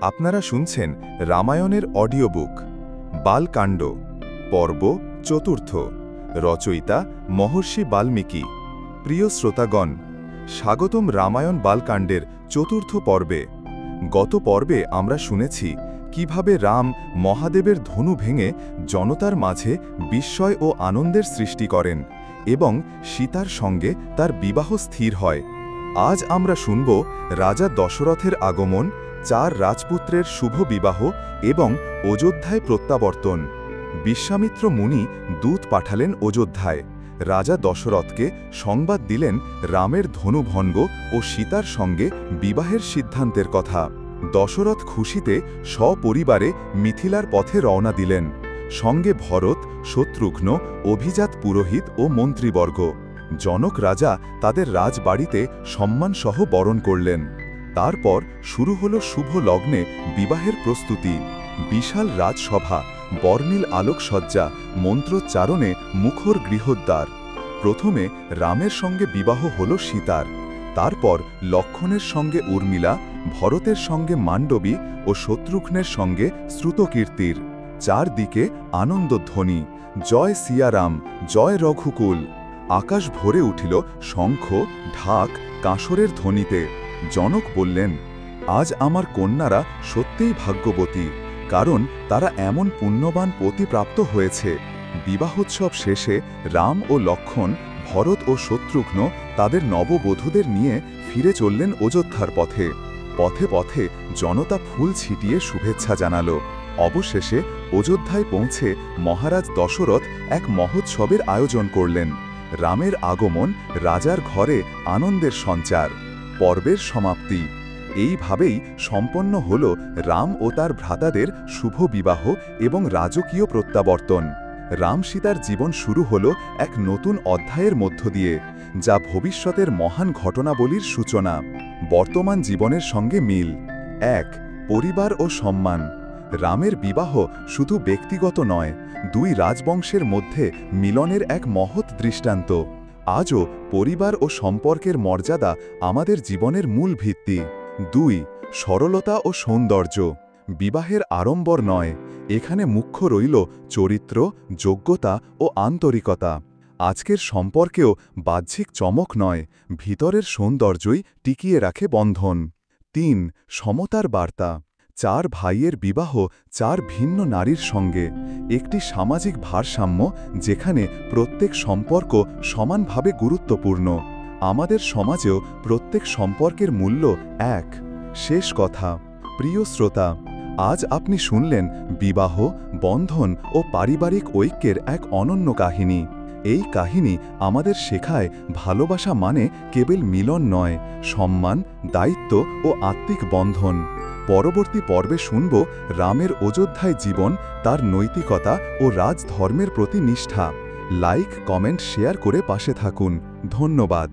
আপনারা শুনছেন রামায়ণের অডিও বুক বালকাণ্ড পর্ব চতুর্থ রচয়িতা মহর্ষি বাল্মীকি। প্রিয় শ্রোতাগণ, স্বাগতম রামায়ণ বালকাণ্ডের চতুর্থ পর্বে। গত পর্বে আমরা শুনেছি কিভাবে রাম মহাদেবের ধনু ভেঙে জনতার মাঝে বিস্ময় ও আনন্দের সৃষ্টি করেন এবং সীতার সঙ্গে তার বিবাহ স্থির হয়। আজ আমরা শুনব রাজা দশরথের আগমন, 4 রাজপুত্রের শুভ বিবাহ এবং অযোধ্যায় প্রত্যাবর্তন। বিশ্বামিত্র মুনি দূত পাঠালেন অযোধ্যায়। রাজা দশরথকে সংবাদ দিলেন রামের ধনুভঙ্গ ও সীতার সঙ্গে বিবাহের সিদ্ধান্তের কথা। দশরথ খুশিতে সপরিবারে মিথিলার পথে রওনা দিলেন। সঙ্গে ভরত, শত্রুঘ্ন, অভিজাত পুরোহিত ও মন্ত্রীবর্গ। জনক রাজা তাদের রাজবাড়িতে সম্মানসহ বরণ করলেন। তারপর শুরু হল শুভ লগ্নে বিবাহের প্রস্তুতি। বিশাল রাজসভা, বর্ণিল আলোকসজ্জা, মন্ত্রোচ্চারণে মুখর গৃহদ্বার। প্রথমে রামের সঙ্গে বিবাহ হল সীতার, তারপর লক্ষ্মণের সঙ্গে উর্মিলা, ভরতের সঙ্গে মান্ডবী ও শত্রুঘ্নের সঙ্গে শ্রুতকীর্তির। চারদিকে আনন্দধ্বনি, জয় সিয়ারাম, জয় রঘুকুল। আকাশ ভরে উঠিল শঙ্খ, ঢাক, কাঁসরের ধ্বনিতে। জনক বললেন, আজ আমার কন্যারা সত্যিই ভাগ্যবতী, কারণ তারা এমন পুণ্যবান পতি প্রাপ্ত হয়েছে। বিবাহোৎসব শেষে রাম ও লক্ষ্মণ, ভরত ও শত্রুঘ্ন তাদের নববধূদের নিয়ে ফিরে চললেন অযোধ্যার পথে। পথে পথে জনতা ফুল ছিটিয়ে শুভেচ্ছা জানাল। অবশেষে অযোধ্যায় পৌঁছে মহারাজ দশরথ এক মহোৎসবের আয়োজন করলেন। রামের আগমন, রাজার ঘরে আনন্দের সঞ্চার। পর্বের সমাপ্তি। এইভাবেই সম্পন্ন হল রাম ও তার ভ্রাতাদের শুভ বিবাহ এবং রাজকীয় প্রত্যাবর্তন। রাম সীতার জীবন শুরু হল এক নতুন অধ্যায়ের মধ্য দিয়ে, যা ভবিষ্যতের মহান ঘটনাবলীর সূচনা। বর্তমান জীবনের সঙ্গে মিল। 1. পরিবার ও সম্মান। রামের বিবাহ শুধু ব্যক্তিগত নয়, 2 রাজবংশের মধ্যে মিলনের এক মহৎ দৃষ্টান্ত। আজও পরিবার ও সম্পর্কের মর্যাদা আমাদের জীবনের মূল ভিত্তি। 2. সরলতা ও সৌন্দর্য। বিবাহের আড়ম্বর নয়, এখানে মুখ্য রইল চরিত্র, যোগ্যতা ও আন্তরিকতা। আজকের সম্পর্কেও বাহ্যিক চমক নয়, ভিতরের সৌন্দর্যই টিকিয়ে রাখে বন্ধন। 3. সমতার বার্তা। 4 ভাইয়ের বিবাহ 4 ভিন্ন নারীর সঙ্গে, একটি সামাজিক ভারসাম্য যেখানে প্রত্যেক সম্পর্ক সমানভাবে গুরুত্বপূর্ণ। আমাদের সমাজেও প্রত্যেক সম্পর্কের মূল্য এক। শেষ কথা, প্রিয় শ্রোতা, আজ আপনি শুনলেন বিবাহ, বন্ধন ও পারিবারিক ঐক্যের এক অনন্য কাহিনী। এই কাহিনী আমাদের শেখায় ভালোবাসা মানে কেবল মিলন নয়, সম্মান, দায়িত্ব ও আত্মিক বন্ধন। পরবর্তী পর্বে শুনব রামের অযোধ্যায় জীবন, তার নৈতিকতা ও রাজধর্মের প্রতি নিষ্ঠা। লাইক, কমেন্ট, শেয়ার করে পাশে থাকুন। ধন্যবাদ।